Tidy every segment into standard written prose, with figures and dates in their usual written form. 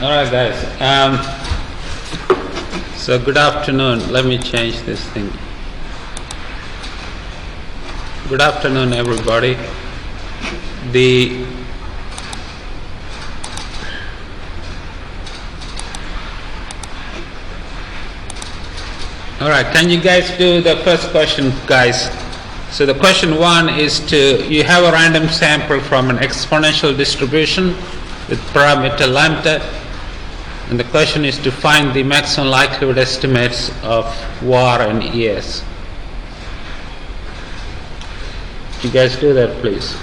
All right, guys. So good afternoon. Let me change this thing. Good afternoon, everybody. All right, can you guys do the first question, guys? So the question one is you have a random sample from an exponential distribution with parameter lambda, and the question is to find the maximum likelihood estimates of VAR and ES. You guys do that, please.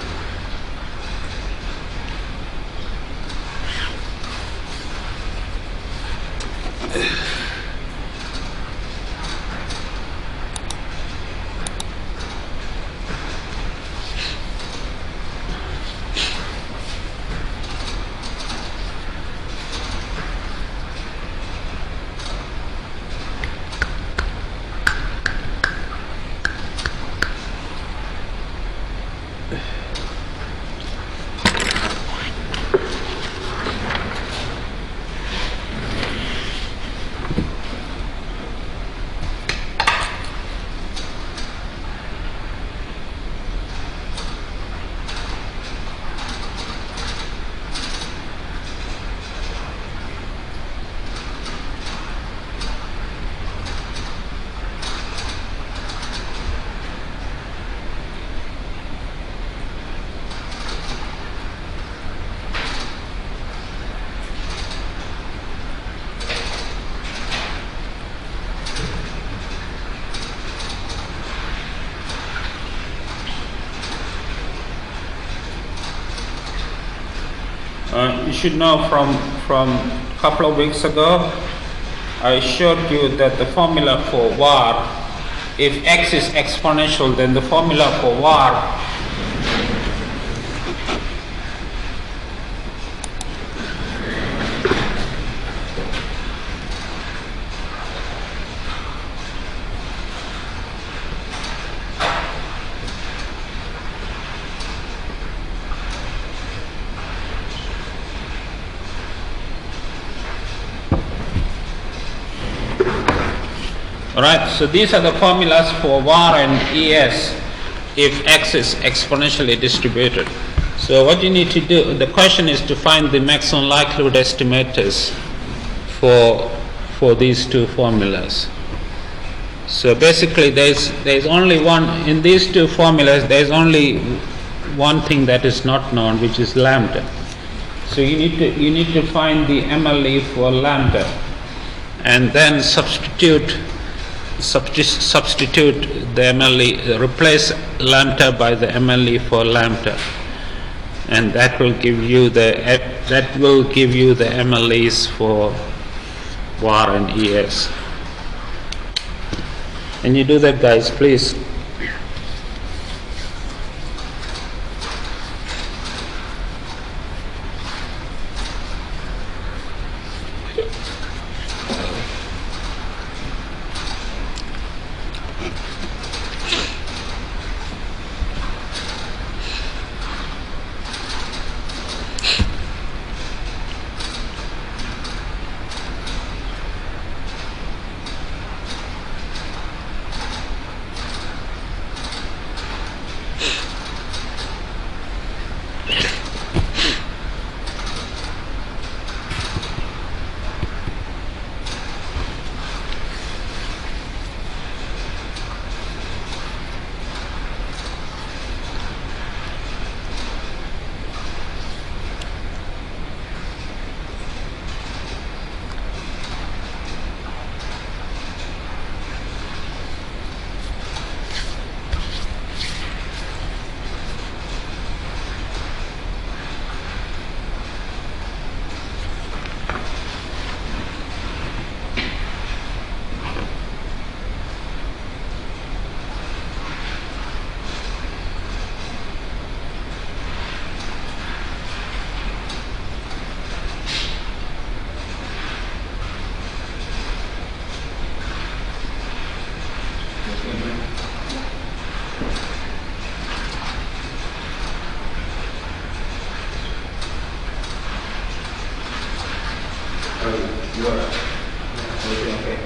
You should know from a couple of weeks ago, I showed you that the formula for VAR, if x is exponential, then the formula for VAR Alright, so these are the formulas for VAR and ES if x is exponentially distributed. So what you need to do, the question is to find the maximum likelihood estimators for these two formulas. So basically there's only one, in these two formulas there's only one thing that is not known, which is lambda. So you need to find the MLE for lambda and then substitute the MLE, replace lambda by the MLE for lambda, and that will give you the MLEs for VAR and ES. Can you do that, guys, please? You are everything okay?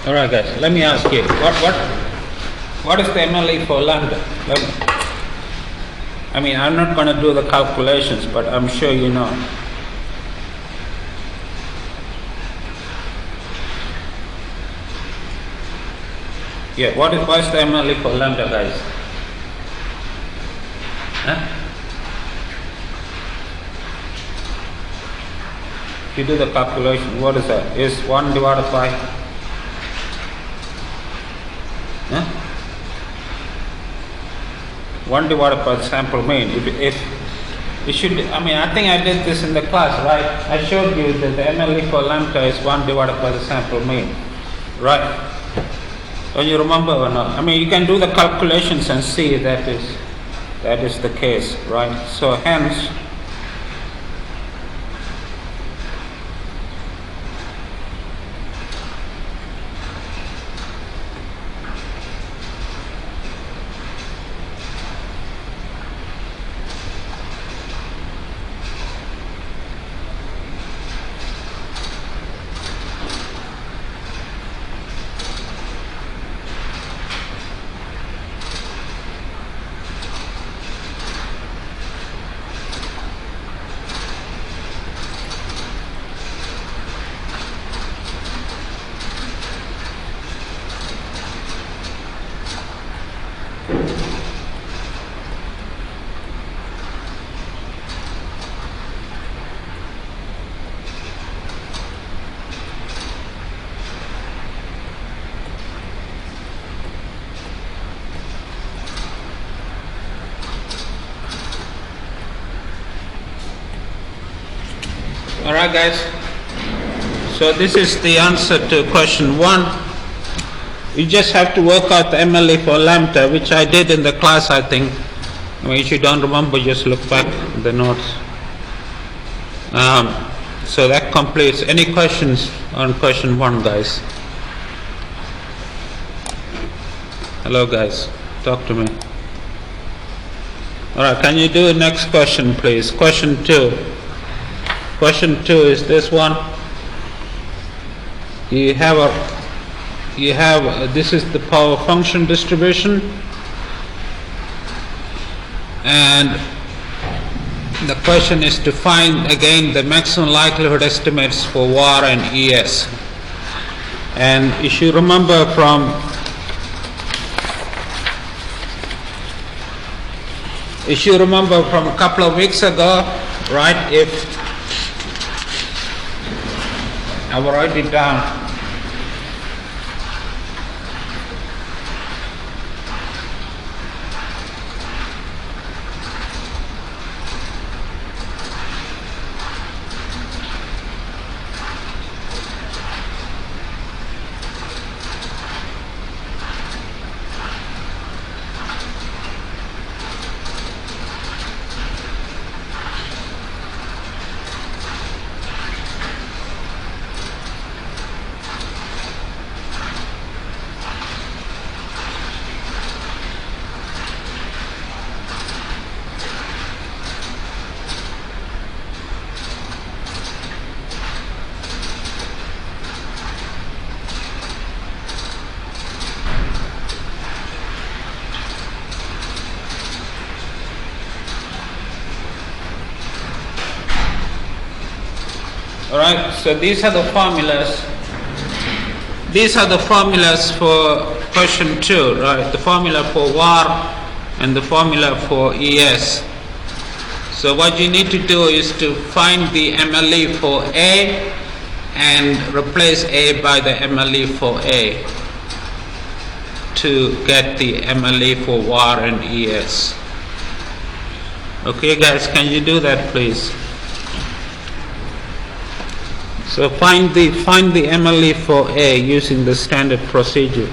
All right, guys. Let me ask you, what is the MLE for lambda? I mean, I'm not going to do the calculations, but I'm sure you know. Yeah, what is the MLE for lambda, guys? Huh? If you do the calculation, what is that? Is 1 divided by? Huh? 1 divided by the sample mean. If it should be, I mean, I think I did this in the class, right? I showed you that the MLE for lambda is 1 divided by the sample mean, right? Don't you remember or not? I mean, you can do the calculations and see that is the case, right? So hence, Alright guys, so this is the answer to question 1. You just have to work out the MLE for lambda, which I did in the class, I think. If you don't remember, just look back at the notes. So that completes. Any questions on question 1, guys? Hello guys, talk to me. Alright, can you do the next question please? Question 2. Question 2 is this one. This is the power function distribution, and the question is to find again the maximum likelihood estimates for VAR and ES. And if you remember from a couple of weeks ago, right, if I will write it down. Alright, so these are the formulas. These are the formulas for question 2, right? The formula for VAR and the formula for ES. So what you need to do is to find the MLE for A and replace A by the MLE for A to get the MLE for VAR and ES. Okay guys, can you do that please? So find the MLE for A using the standard procedure.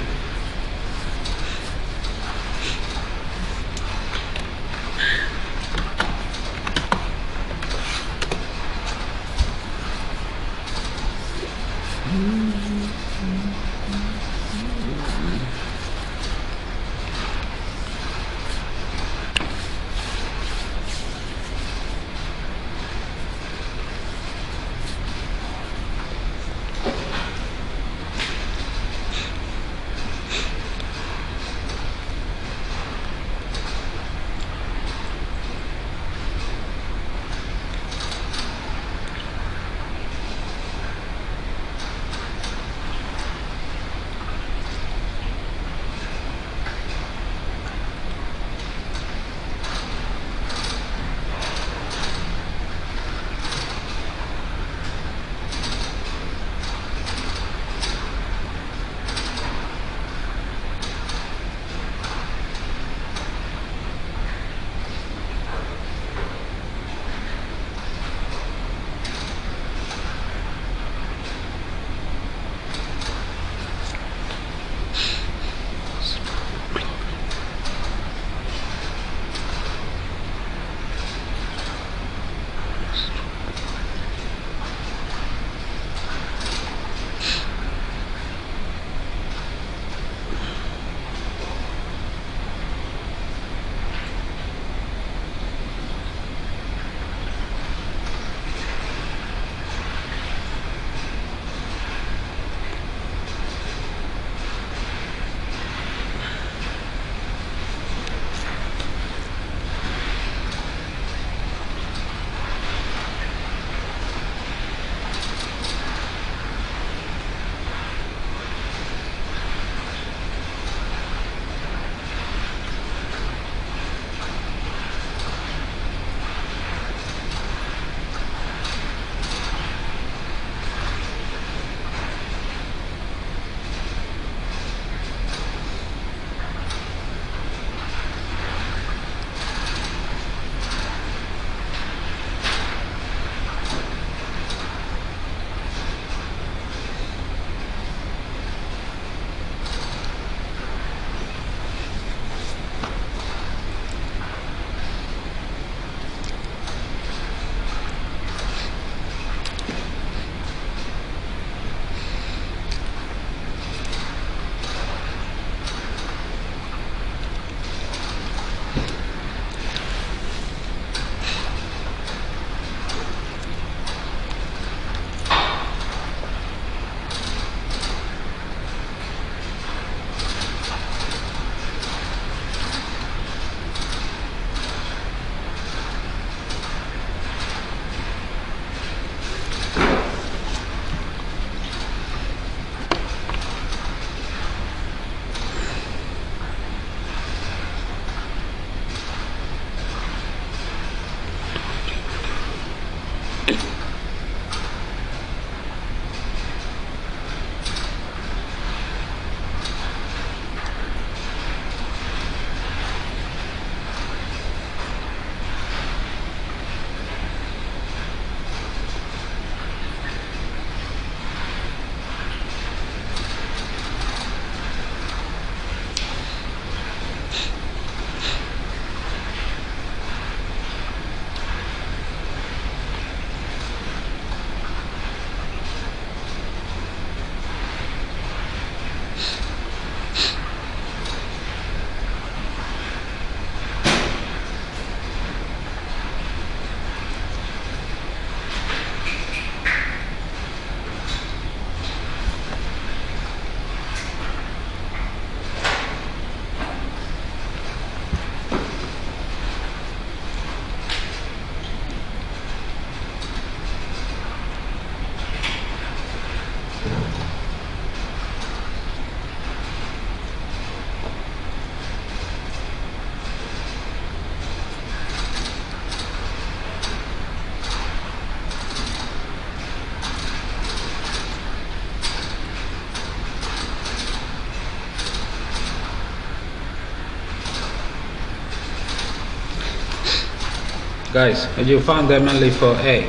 Guys, have you found the MLE for A?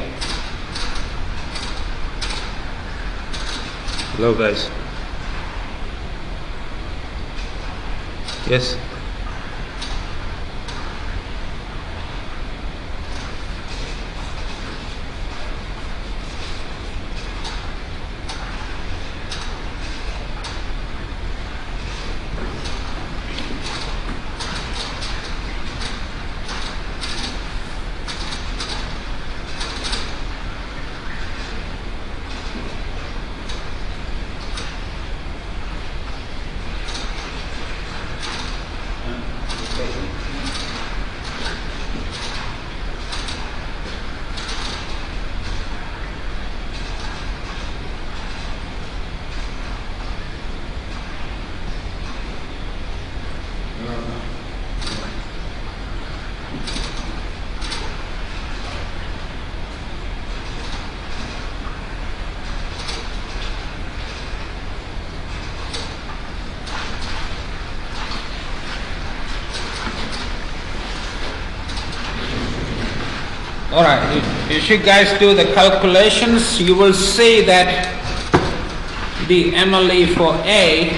Hello guys. Yes. Alright, if you guys do the calculations, you will see that the MLE for A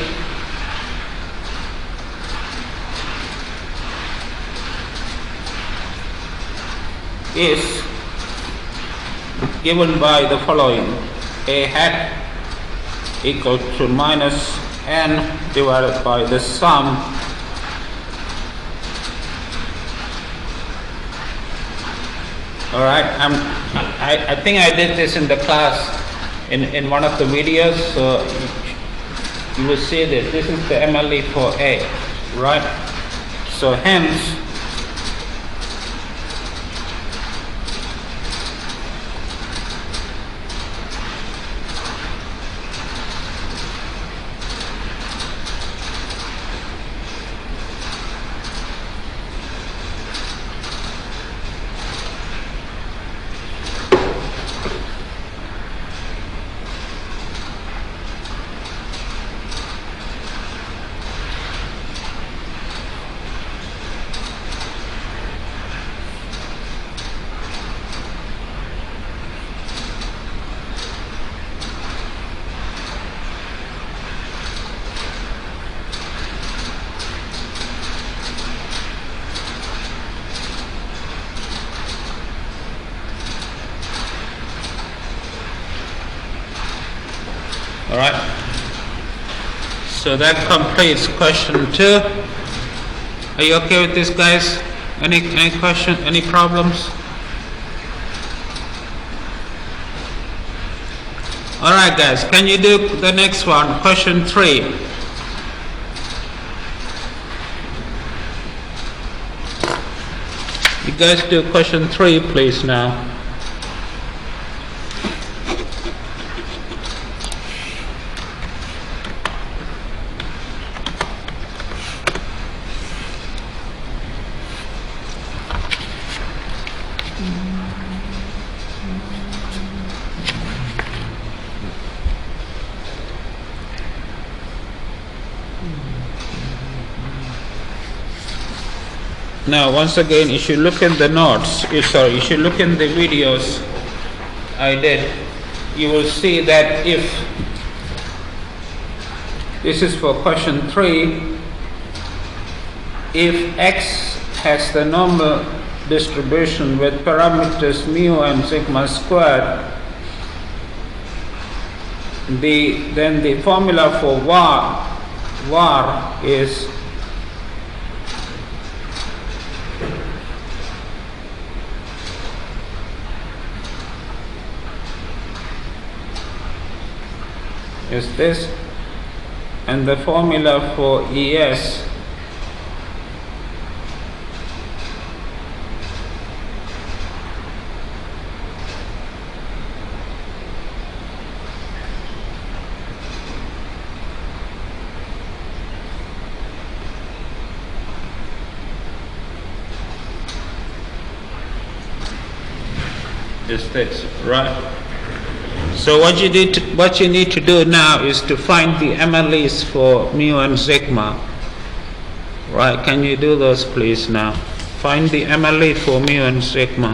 is given by the following: A hat equal to minus n divided by the sum Alright, I think I did this in the class in one of the videos, so you will see that this is the MLE for A, right? So hence, alright, so that completes question 2. Are you okay with this, guys? Any question, any problems? Alright guys, can you do the next one, question 3? You guys do question 3 please now. Now once again, you should look in the notes, you should look in the videos I did. You will see that if this is for question 3, if X has the normal distribution with parameters mu and sigma squared, then the formula for var is this, and the formula for ES is this, right? So what you need to do now is to find the MLEs for mu and sigma. Right, can you do those please now? Find the MLE for mu and sigma.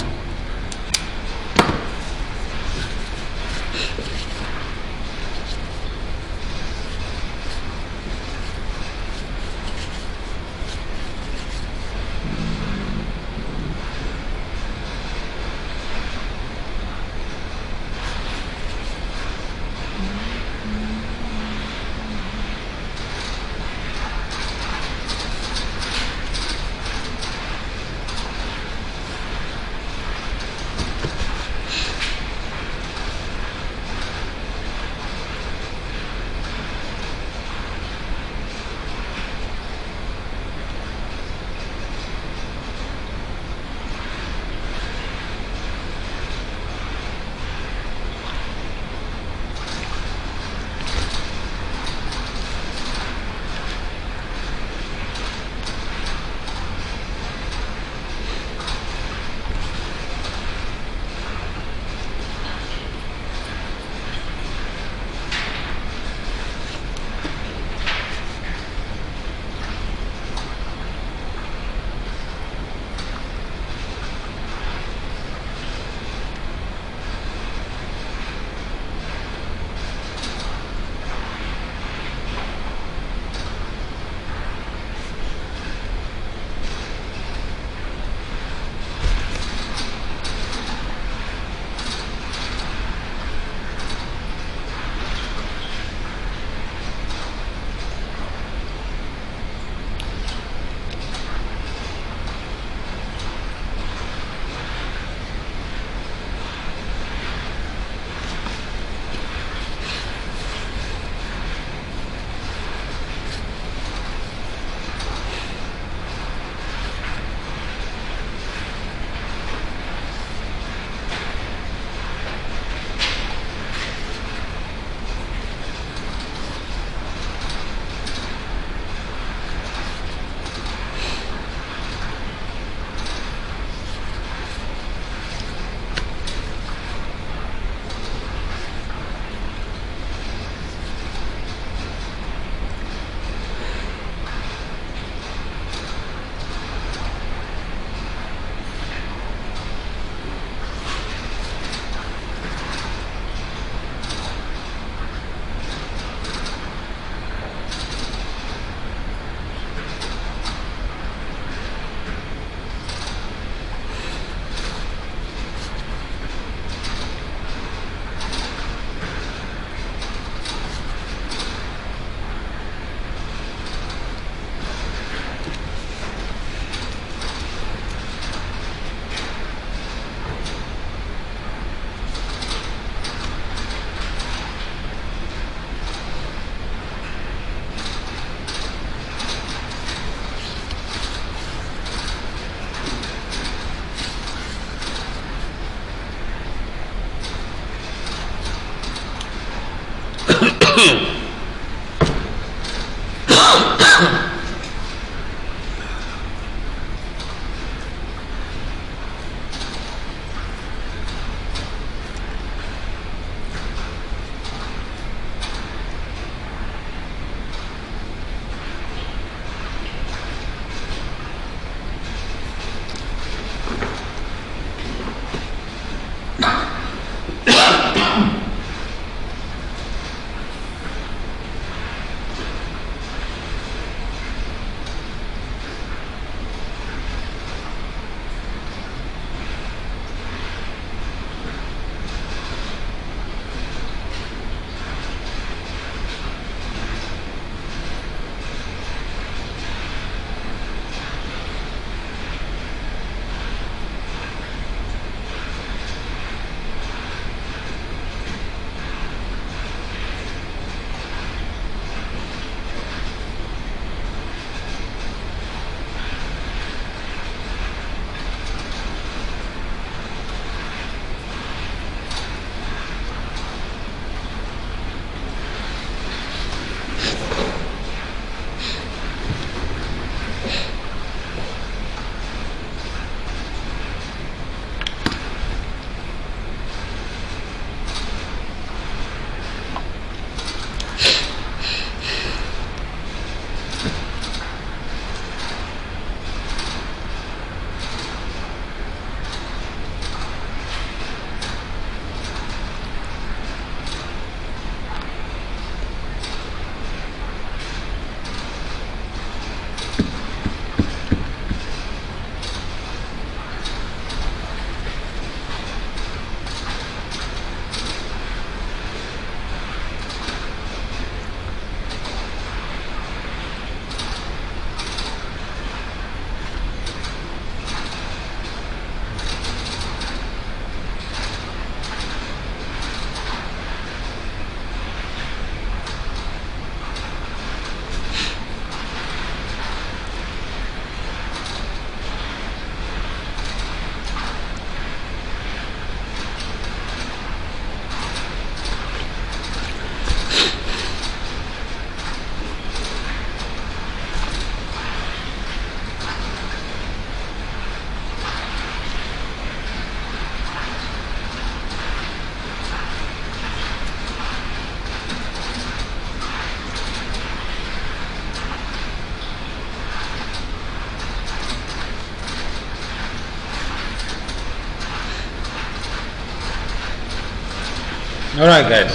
All right, guys.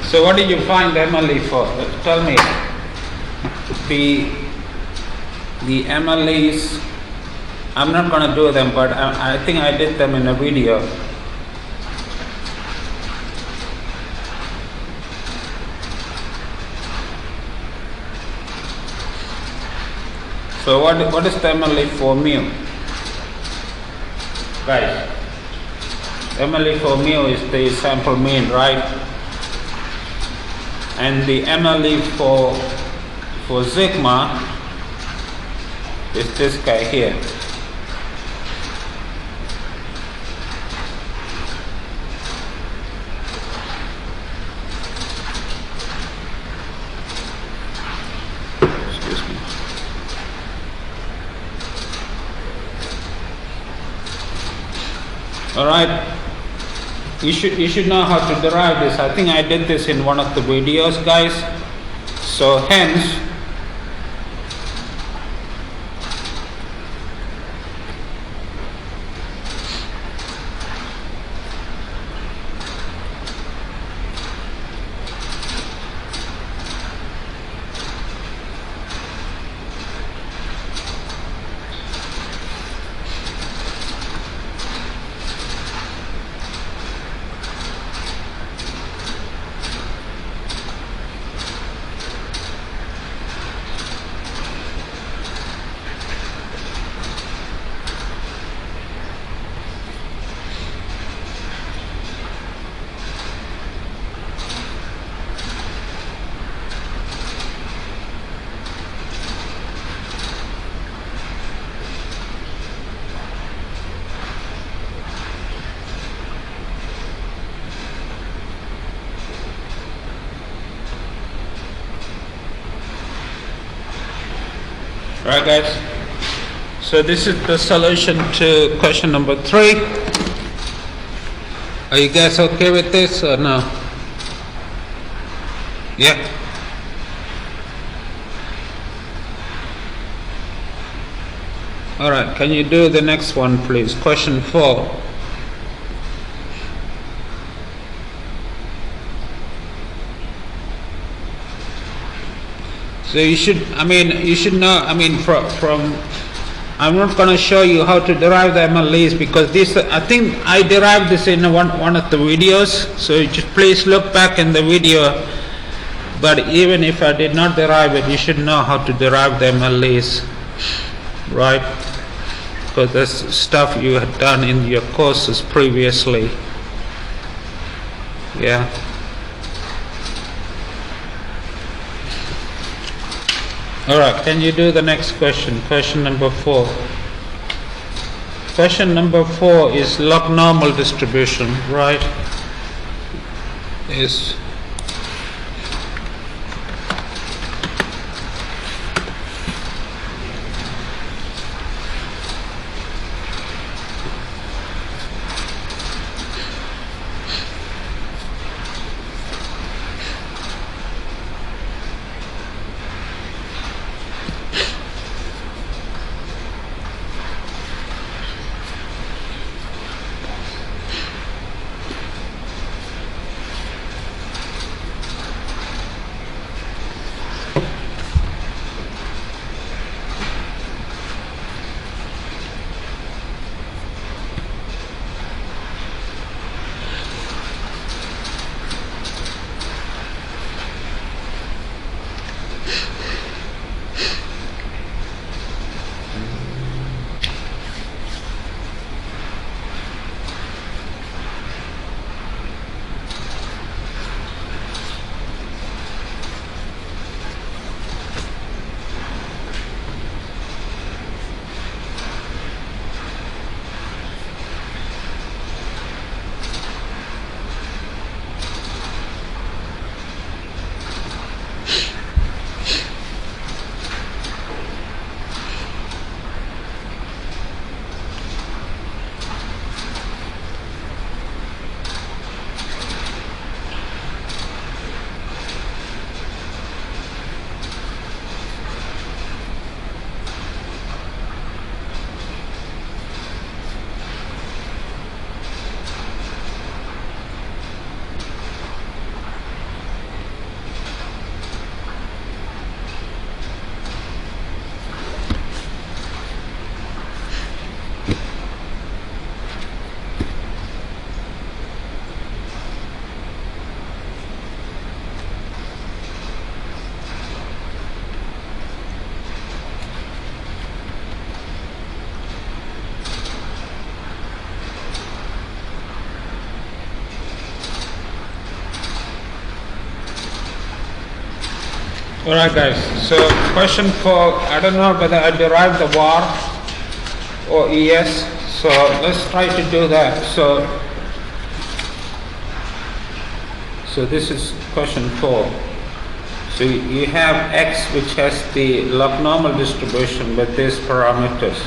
So what did you find MLE for? Tell me. The MLEs, I'm not going to do them, but I think I did them in a video. So what is the MLE for mu? Guys, MLE for mu is the sample mean, right? And the MLE for sigma is this guy here. Excuse me. All right. You should know how to derive this. I think I did this in one of the videos, guys. So hence, right, guys. So this is the solution to question number 3. Are you guys okay with this or no? Yeah. All right. Can you do the next one, please? Question 4. So you should know, from I'm not going to show you how to derive the MLEs because this, I think I derived this in one of the videos. So just please look back in the video. But even if I did not derive it, you should know how to derive the MLEs, right? Because that's stuff you had done in your courses previously. Yeah. Alright, can you do the next question? Question number 4. Question number 4 is log normal distribution, right? Is Alright guys, so question 4, I don't know whether I derived the var or es, so let's try to do that. So this is question 4. So you have x which has the log normal distribution with these parameters.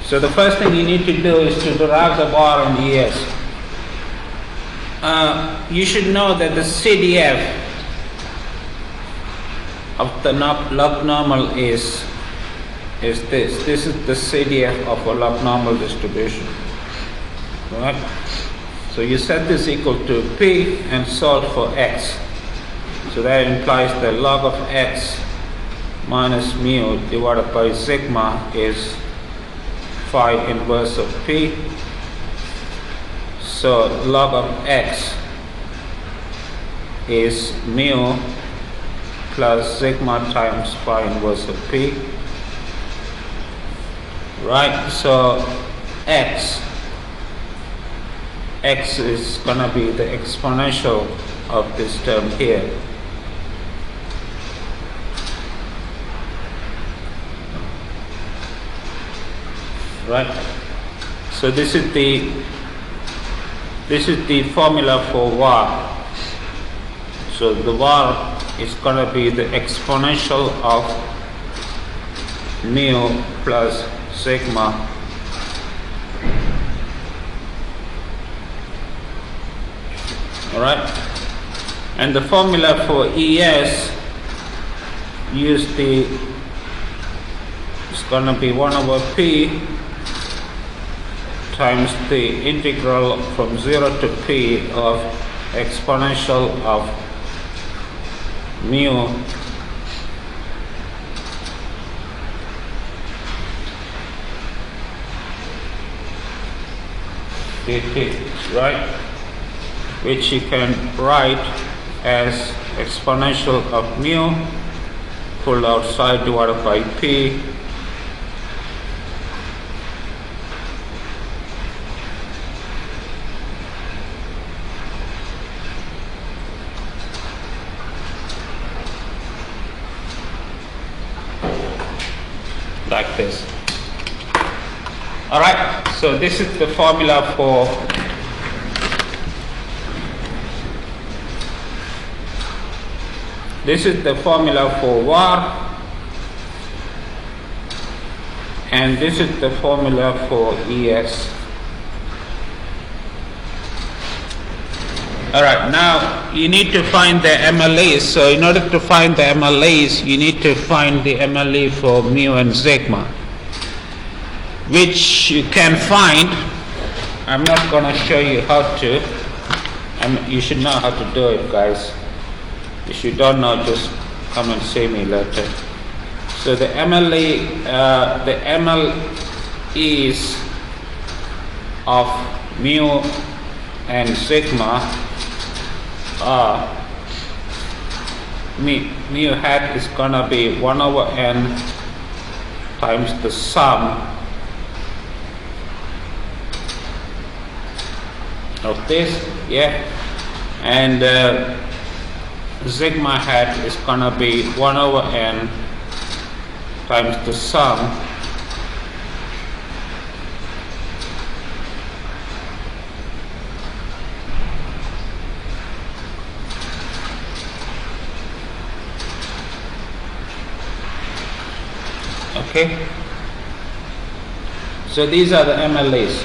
So the first thing you need to do is to derive the var and es. You should know that the CDF of the log normal is this. This is the CDF of a log normal distribution. Right? So you set this equal to p and solve for x. So that implies the log of x minus mu divided by sigma is phi inverse of p. So log of x is mu plus sigma times phi inverse of p. Right, so x is gonna be the exponential of this term here. Right, so this is the formula for var. So the var is going to be the exponential of mu plus sigma alright, and the formula for es it's going to be 1 over p times the integral from 0 to p of exponential of mu dt, right, which you can write as exponential of mu pulled outside divided by p like this. Alright, so this is the formula for var, and this is the formula for es. Alright, now you need to find the MLEs. So in order to find the MLEs, you need to find the MLE for mu and sigma, which you can find. I'm not going to show you how to. You should know how to do it, guys. If you don't know, just come and see me later. So the MLEs of mu and sigma are mu hat is gonna be 1 over n times the sum of this, and sigma hat is gonna be 1 over n times the sum okay. So these are the MLAs.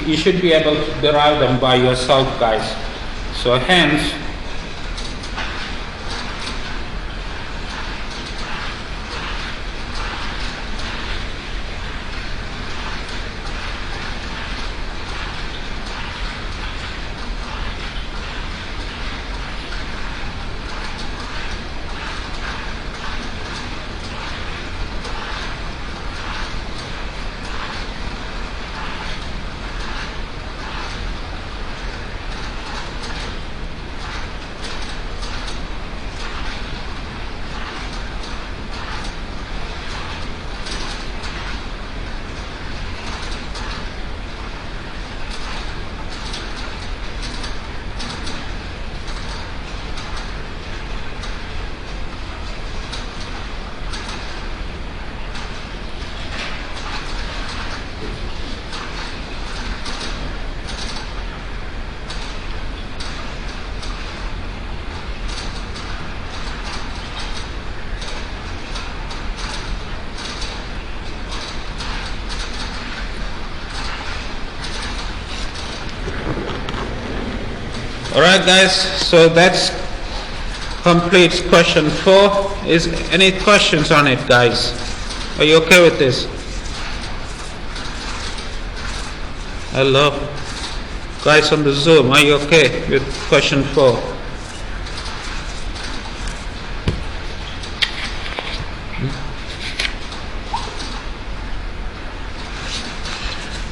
You should be able to derive them by yourself, guys. So hence Alright guys, so that's completes question 4. Is any questions on it, guys? Are you okay with this? Hello? Guys on the Zoom, are you okay with question 4?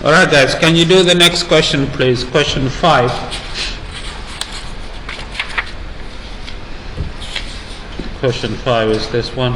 Alright guys, can you do the next question please? Question 5. Question 5 is this one.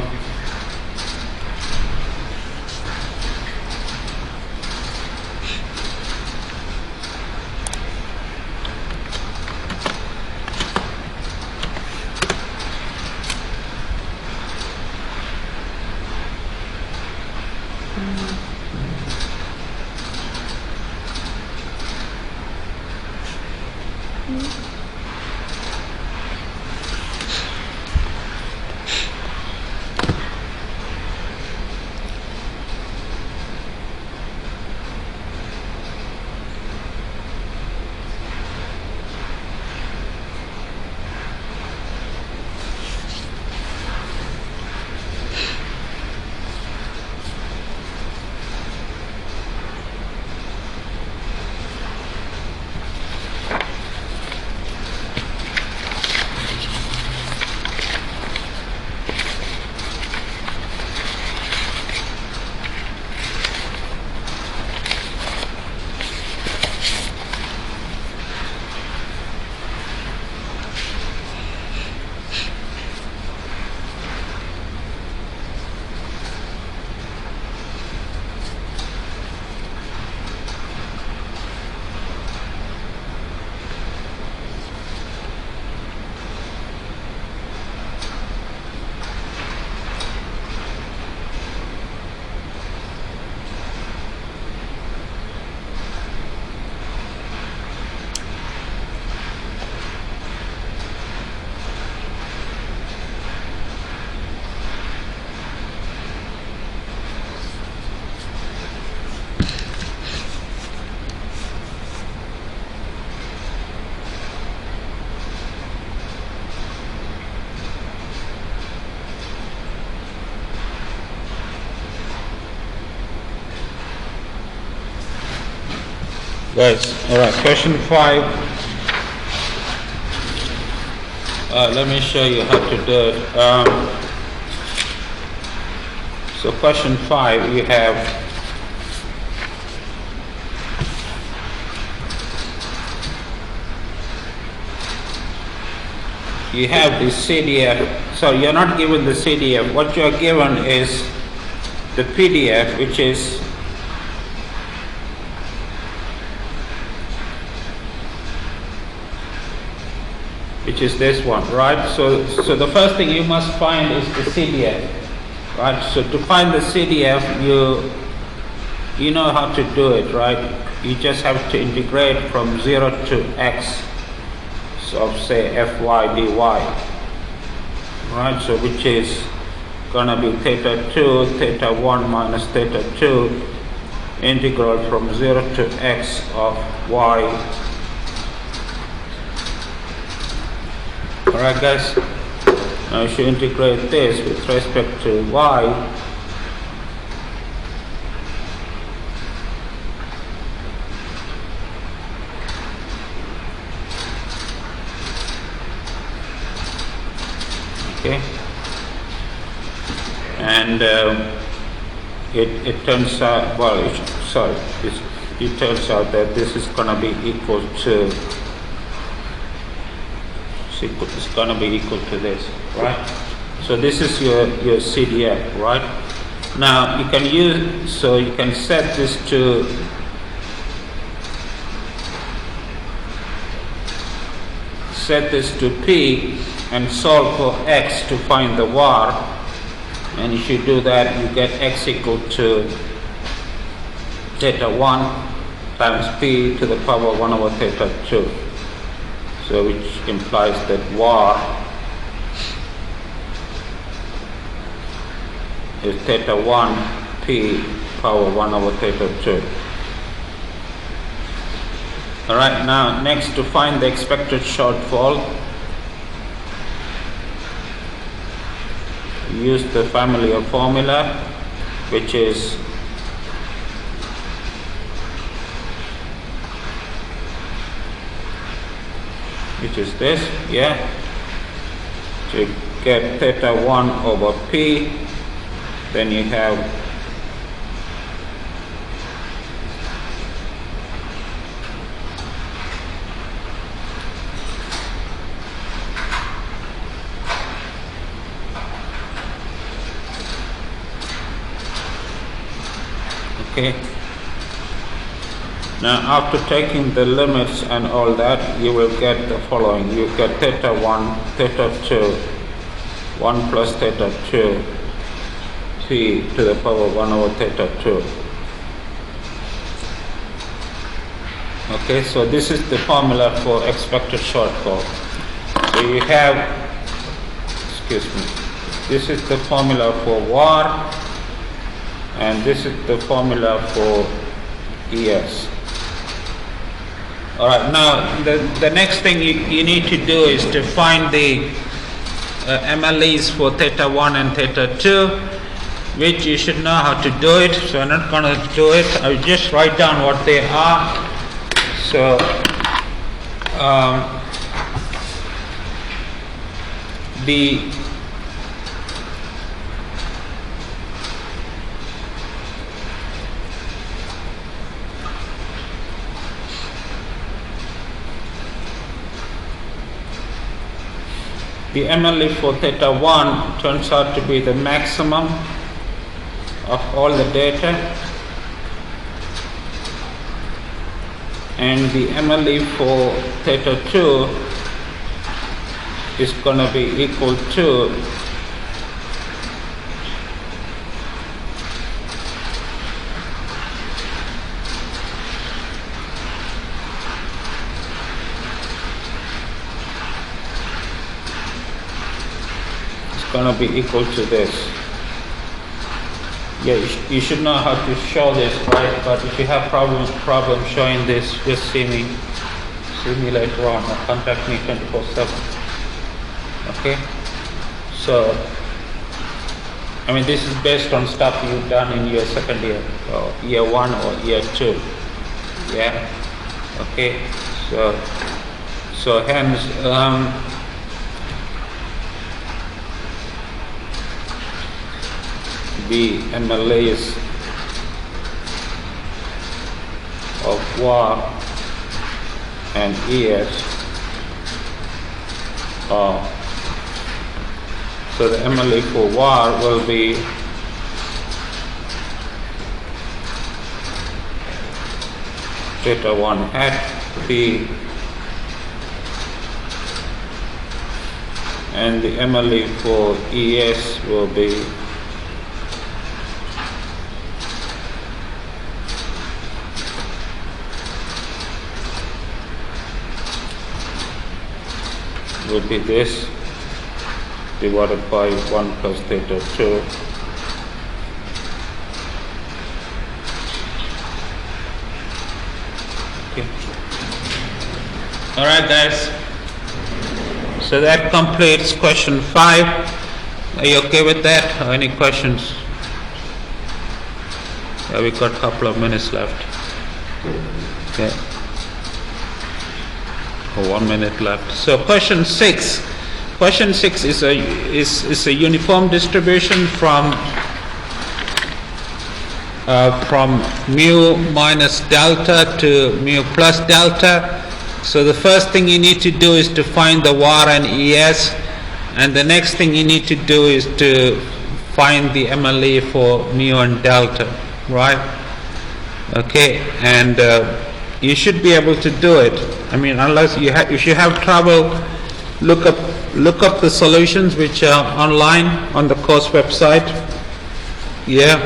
Guys, alright, question 5. Let me show you how to do it. So question 5, you have the CDF. So you're not given the CDF. What you're given is the PDF, which is this one, right? So the first thing you must find is the CDF, right? So to find the CDF, you know how to do it, right? You just have to integrate from 0 to x, so say fy dy, right? So which is gonna be theta 2, theta 1 minus theta 2, integral from 0 to x of y. Alright guys, now if you integrate this with respect to y, okay, and it turns out, well, it turns out that this is going to be equal to, it's going to be equal to this, right? So this is your CDF, right? Now you can set this to P and solve for x to find the var, and if you do that you get x equal to theta 1 times P to the power 1 over theta 2. So which implies that var is theta 1 P power 1 over theta 2. Alright, now next to find the expected shortfall, use the family of formula, which is this, yeah, to get theta 1 over p, then you have okay. Now after taking the limits and all that, you will get the following. You get theta 1, theta 2, 1 plus theta 2, p to the power 1 over theta 2. Okay, so this is the formula for expected shortfall. So you have, excuse me, this is the formula for var, and this is the formula for ES. Alright, now the next thing you need to do is to find the MLEs for theta 1 and theta 2, which you should know how to do it, so I'm not going to do it. I'll just write down what they are. So the MLE for theta 1 turns out to be the maximum of all the data, and the MLE for theta 2 is going to be equal to this. Yeah, you should know how to show this, right? But if you have problem showing this, just see me later on, or contact me 24/7. Okay? So, I mean, this is based on stuff you've done in your second year, or year 1 or year 2. Yeah? Okay? So hence, the MLEs of var and ES are, so the MLE for var will be theta 1 hat p, and the MLE for ES will be this divided by 1 plus theta 2. Okay. Alright guys, so that completes question 5. Are you okay with that, or any questions? Yeah, we got a couple of minutes left. Okay. 1 minute left. So question 6. Question 6 is a uniform distribution from mu minus delta to mu plus delta. So the first thing you need to do is to find the var and ES, and the next thing you need to do is to find the MLE for mu and delta, right? Okay, and you should be able to do it. I mean, unless if you have trouble, look up the solutions which are online on the course website. Yeah,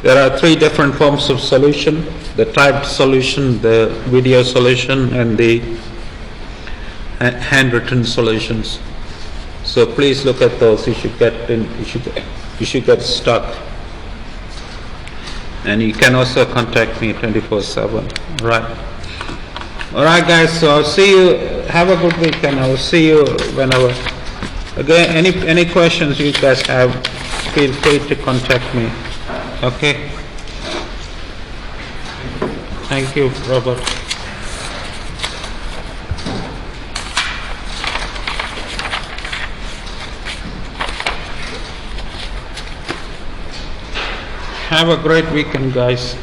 there are 3 different forms of solution: the typed solution, the video solution, and the handwritten solutions. So please look at those. You should get stuck. And you can also contact me 24/7, right? All right, guys. So I'll see you. Have a good weekend. I will see you whenever. Again, any questions you guys have, feel free to contact me. Okay. Thank you, Robert. Have a great weekend, guys.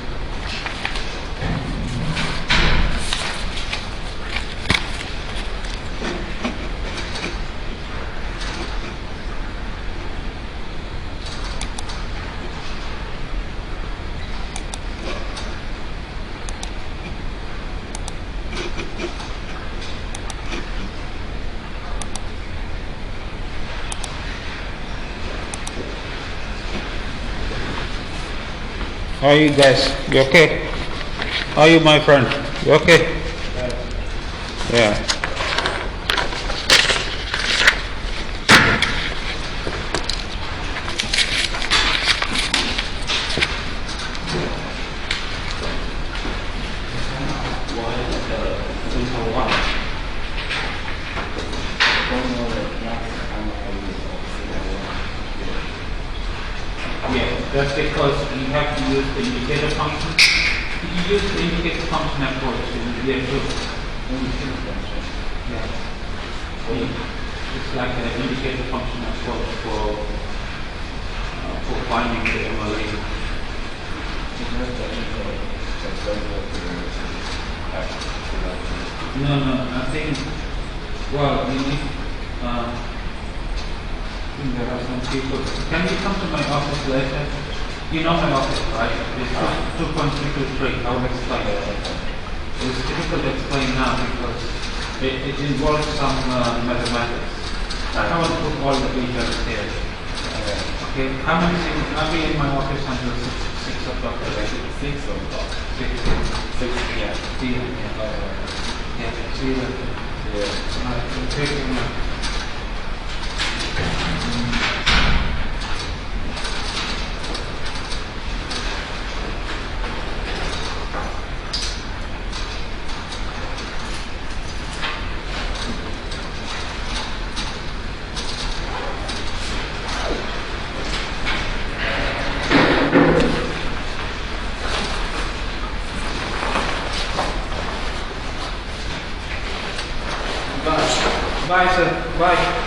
How are you guys? You okay? How are you, my friend? You okay? Yeah. Yeah, that's because you have to use the indicator function. If you use the indicator function approach, it will be a good. Yeah. It's like an indicator function approach for finding the MLA. No, I think, well, we need, there are some people. Can you come to my office later? You know my office, right? It's 2.323. I will explain. It's difficult to explain now because it involves some mathematics. I haven't put all the details there. Okay, how many things? I'll be in my office until 6 o'clock today. 6 o'clock? 6 p.m. Yeah, see you later. Yeah. Take care now. Bye, sir. Bye.